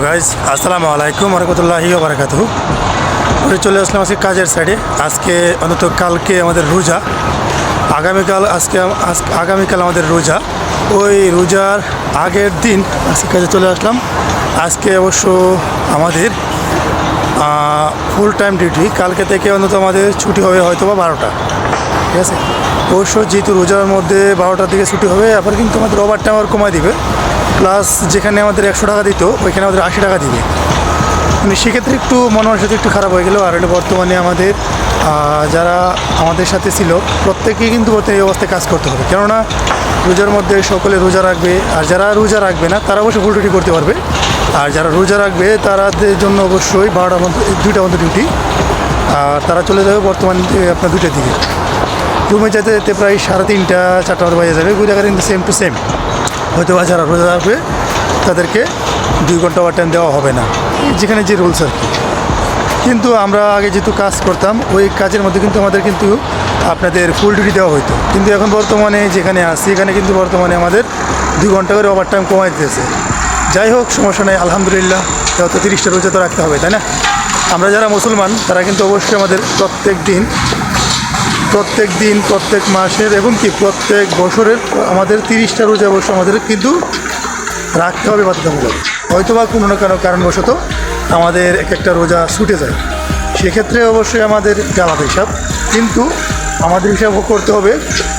Guys আসসালামু আলাইকুম রহমতুল্লাহি ওয়া বারাকাতুহু। আমরা চলে আসলাম আজকে কাজের সাইডে। আজকে অন্তত কালকে আমাদের রোজা, আগামীকাল আমাদের রোজা। ওই রোজার আগের দিন আজকে কাজে চলে আসলাম। আজকে অবশ্য আমাদের ফুল টাইম ডিউটি, কালকে থেকে অন্তত আমাদের ছুটি হবে হয়তো বা 12টা, ঠিক আছে। অবশ্য যেহেতু রোজার মধ্যে 12টার দিকে ছুটি হবে, আবার কিন্তু আমাদের ওভার টাইম আর কমায় দিবে। প্লাস যেখানে আমাদের 100 টাকা দিত ওইখানে আমাদের 80 টাকা দিবে। মানে সেক্ষেত্রে একটু মনের সাথে একটু খারাপ হয়ে গেল। আর হলো বর্তমানে আমাদের যারা আমাদের সাথে ছিল প্রত্যেকেই কিন্তু এই অবস্থায় কাজ করতে হবে, কেননা রোজার মধ্যে সকলে রোজা রাখবে। আর যারা রোজা রাখবে না তারা অবশ্যই ফুল ডিউটি করতে পারবে। আর যারা রোজা রাখবে তাদের জন্য অবশ্যই 12টা পর্যন্ত 2টা পর্যন্ত ডিউটি। আর তারা চলে যাবে বর্তমান আপনার 2টার দিকে। রুমে যেতে যেতে প্রায় 3:30 4টা মতো বাজে যাবে। ওই জায়গায় কিন্তু সেম টু সেম হয়তো বা যারা রোজা রাখবে তাদেরকে 2 ঘন্টা ওভার টাইম দেওয়া হবে না, যেখানে যে রুলস আর কি। কিন্তু আমরা আগে যেহেতু কাজ করতাম ওই কাজের মধ্যে কিন্তু আমাদের কিন্তু আপনাদের ফুল ডিউটি দেওয়া হতো। কিন্তু এখন বর্তমানে যেখানে আসি এখানে কিন্তু বর্তমানে আমাদের 2 ঘন্টা করে ওভার টাইম কমাই দিতেছে। যাই হোক, সমস্যা নেই, আলহামদুলিল্লাহ। যত 30টা রোজা তো রাখতে হবে, তাই না? আমরা যারা মুসলমান তারা কিন্তু অবশ্যই আমাদের প্রত্যেক দিন, প্রত্যেক মাসের এবং কি প্রত্যেক বছরের আমাদের 30টা রোজা অবশ্য আমাদের কিন্তু রাখতে হবে বাধ্যতামূলক। হয়তো বা কোনো না কোনো কারণবশত আমাদের একটা রোজা ছুটে যায়, সেক্ষেত্রে অবশ্যই আমাদের আলাদা হিসাব। কিন্তু আমাদের হিসাব করতে হবে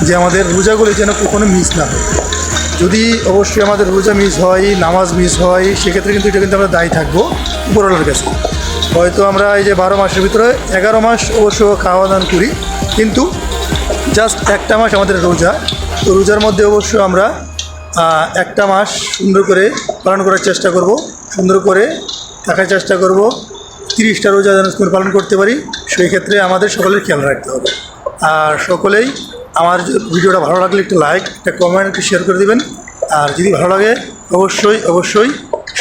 যে আমাদের রোজাগুলি যেন কখনো মিস না হয়। যদি অবশ্যই আমাদের রোজা মিস হয়, নামাজ মিস হয়, সেক্ষেত্রে কিন্তু এটা কিন্তু আমরা দায়ী থাকবো উপরওয়ালার কাছে। হয়তো আমরা এই যে 12 মাসের ভিতরে 11 মাস অবশ্য খাওয়া দাওয়া করি, কিন্তু জাস্ট একটা মাস আমাদের রোজা। তো রোজার মধ্যে অবশ্য আমরা একটা মাস সুন্দর করে পালন করার চেষ্টা করব, সুন্দর করে থাকার চেষ্টা করব। 30টা রোজা যেন পালন করতে পারি, সেই ক্ষেত্রে আমাদের সকলের খেয়াল রাখতে হবে। আর সকলেই আমার ভিডিওটা ভালো লাগলে একটা লাইক, একটা কমেন্ট, একটু শেয়ার করে দেবেন। আর যদি ভালো লাগে অবশ্যই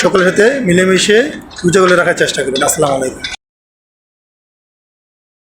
সকলের সাথে মিলেমিশে রোজাগুলো রাখার চেষ্টা করবেন। আসসালামু আলাইকুম।